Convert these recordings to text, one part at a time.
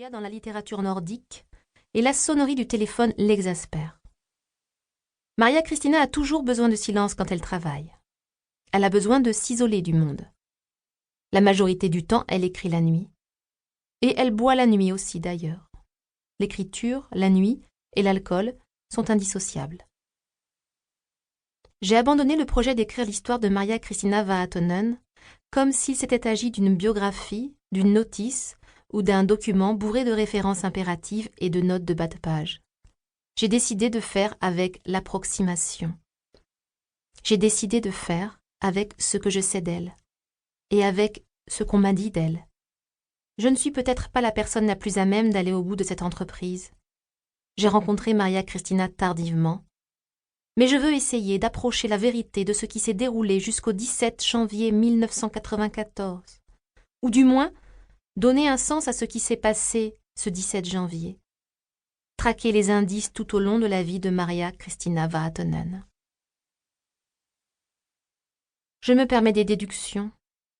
réfugia dans la littérature nordique et la sonnerie du téléphone l'exaspère. Maria Christina a toujours besoin de silence quand elle travaille. Elle a besoin de s'isoler du monde. La majorité du temps, elle écrit la nuit. Et elle boit la nuit aussi, d'ailleurs. L'écriture, la nuit et l'alcool sont indissociables. J'ai abandonné le projet d'écrire l'histoire de Maria Christina Vahatonen comme s'il s'était agi d'une biographie, d'une notice ou d'un document bourré de références impératives et de notes de bas de page. J'ai décidé de faire avec l'approximation. J'ai décidé de faire avec ce que je sais d'elle et avec ce qu'on m'a dit d'elle. Je ne suis peut-être pas la personne la plus à même d'aller au bout de cette entreprise. J'ai rencontré Maria Christina tardivement, mais je veux essayer d'approcher la vérité de ce qui s'est déroulé jusqu'au 17 janvier 1994, ou du moins donner un sens à ce qui s'est passé ce 17 janvier. Traquer les indices tout au long de la vie de Maria Christina Vahatonen. Je me permets des déductions,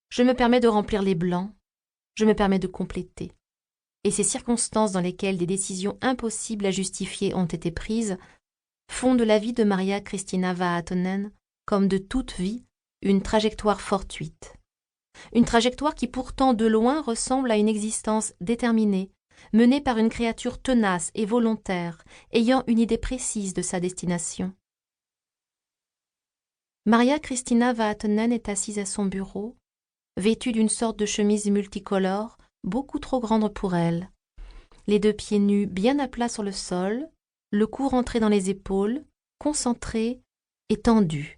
je me permets de remplir les blancs, je me permets de compléter. Et ces circonstances dans lesquelles des décisions impossibles à justifier ont été prises font de la vie de Maria Christina Vahatonen, comme de toute vie, une trajectoire fortuite. Une trajectoire qui pourtant de loin ressemble à une existence déterminée, menée par une créature tenace et volontaire, ayant une idée précise de sa destination. Maria Christina Vahatonen est assise à son bureau, vêtue d'une sorte de chemise multicolore, beaucoup trop grande pour elle. Les deux pieds nus bien à plat sur le sol, le cou rentré dans les épaules, concentrée et tendue.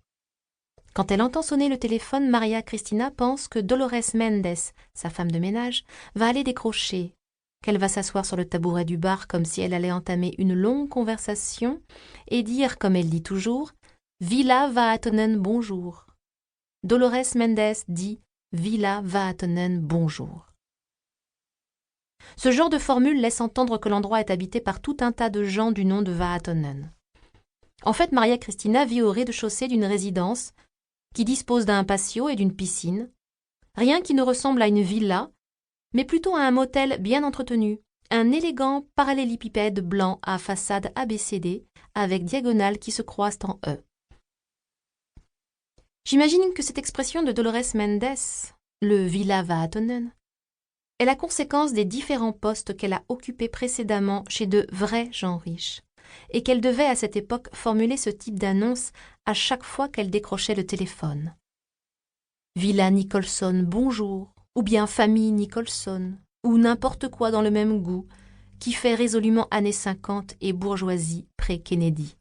Quand elle entend sonner le téléphone, Maria Christina pense que Dolores Mendes, sa femme de ménage, va aller décrocher, qu'elle va s'asseoir sur le tabouret du bar comme si elle allait entamer une longue conversation et dire, comme elle dit toujours, « Villa Vahatonen, bonjour ». Dolores Mendes dit « Villa Vahatonen, bonjour ». Ce genre de formule laisse entendre que l'endroit est habité par tout un tas de gens du nom de Vahatonen. En fait, Maria Christina vit au rez-de-chaussée d'une résidence qui dispose d'un patio et d'une piscine, rien qui ne ressemble à une villa, mais plutôt à un motel bien entretenu, un élégant parallélépipède blanc à façade ABCD avec diagonales qui se croisent en E. J'imagine que cette expression de Dolores Mendes, le Villa Vahatonen, est la conséquence des différents postes qu'elle a occupés précédemment chez de vrais gens riches, et qu'elle devait à cette époque formuler ce type d'annonce à chaque fois qu'elle décrochait le téléphone. Villa Nicholson, bonjour, ou bien famille Nicholson, ou n'importe quoi dans le même goût, qui fait résolument années 50 et bourgeoisie pré-Kennedy.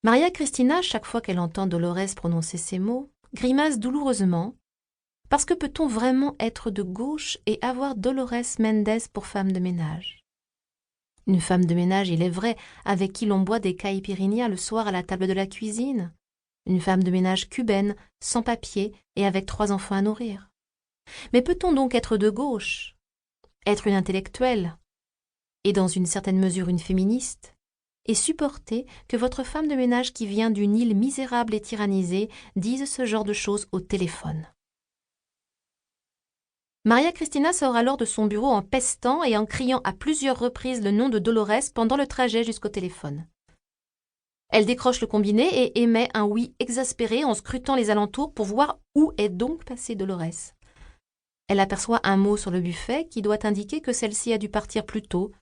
Maria Christina, chaque fois qu'elle entend Dolores prononcer ces mots, grimace douloureusement, parce que peut-on vraiment être de gauche et avoir Dolores Mendes pour femme de ménage? Une femme de ménage, il est vrai, avec qui l'on boit des caipirinhas le soir à la table de la cuisine. Une femme de ménage cubaine, sans papier et avec 3 enfants à nourrir. Mais peut-on donc être de gauche, être une intellectuelle, et dans une certaine mesure une féministe, et supporter que votre femme de ménage qui vient d'une île misérable et tyrannisée dise ce genre de choses au téléphone? Maria Christina sort alors de son bureau en pestant et en criant à plusieurs reprises le nom de Dolores pendant le trajet jusqu'au téléphone. Elle décroche le combiné et émet un oui exaspéré en scrutant les alentours pour voir où est donc passée Dolores. Elle aperçoit un mot sur le buffet qui doit indiquer que celle-ci a dû partir plus tôt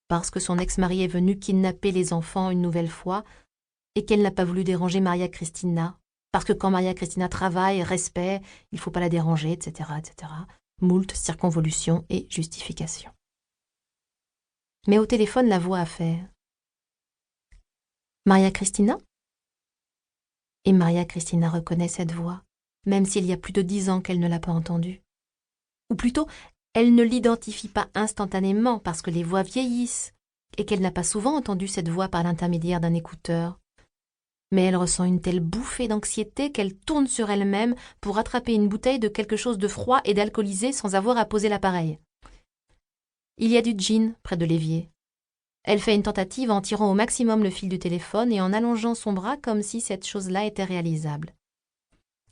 parce que son ex-mari est venu kidnapper les enfants une nouvelle fois et qu'elle n'a pas voulu déranger Maria Christina parce que quand Maria Christina travaille, respect, il ne faut pas la déranger, etc., etc. Moult circonvolutions et justifications. Mais au téléphone, la voix a fait « Maria Christina ?» Et Maria Christina reconnaît cette voix, même s'il y a plus de 10 ans qu'elle ne l'a pas entendue. Ou plutôt, elle ne l'identifie pas instantanément parce que les voix vieillissent et qu'elle n'a pas souvent entendu cette voix par l'intermédiaire d'un écouteur. Mais elle ressent une telle bouffée d'anxiété qu'elle tourne sur elle-même pour attraper une bouteille de quelque chose de froid et d'alcoolisé sans avoir à poser l'appareil. Il y a du gin près de l'évier. Elle fait une tentative en tirant au maximum le fil du téléphone et en allongeant son bras comme si cette chose-là était réalisable.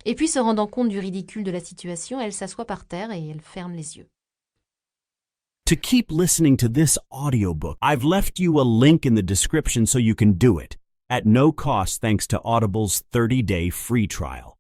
Et puis, se rendant compte du ridicule de la situation, elle s'assoit par terre et elle ferme les yeux. To keep listening to this audiobook, I've left you a link in the description so you can do it, at no cost thanks to Audible's 30-day free trial.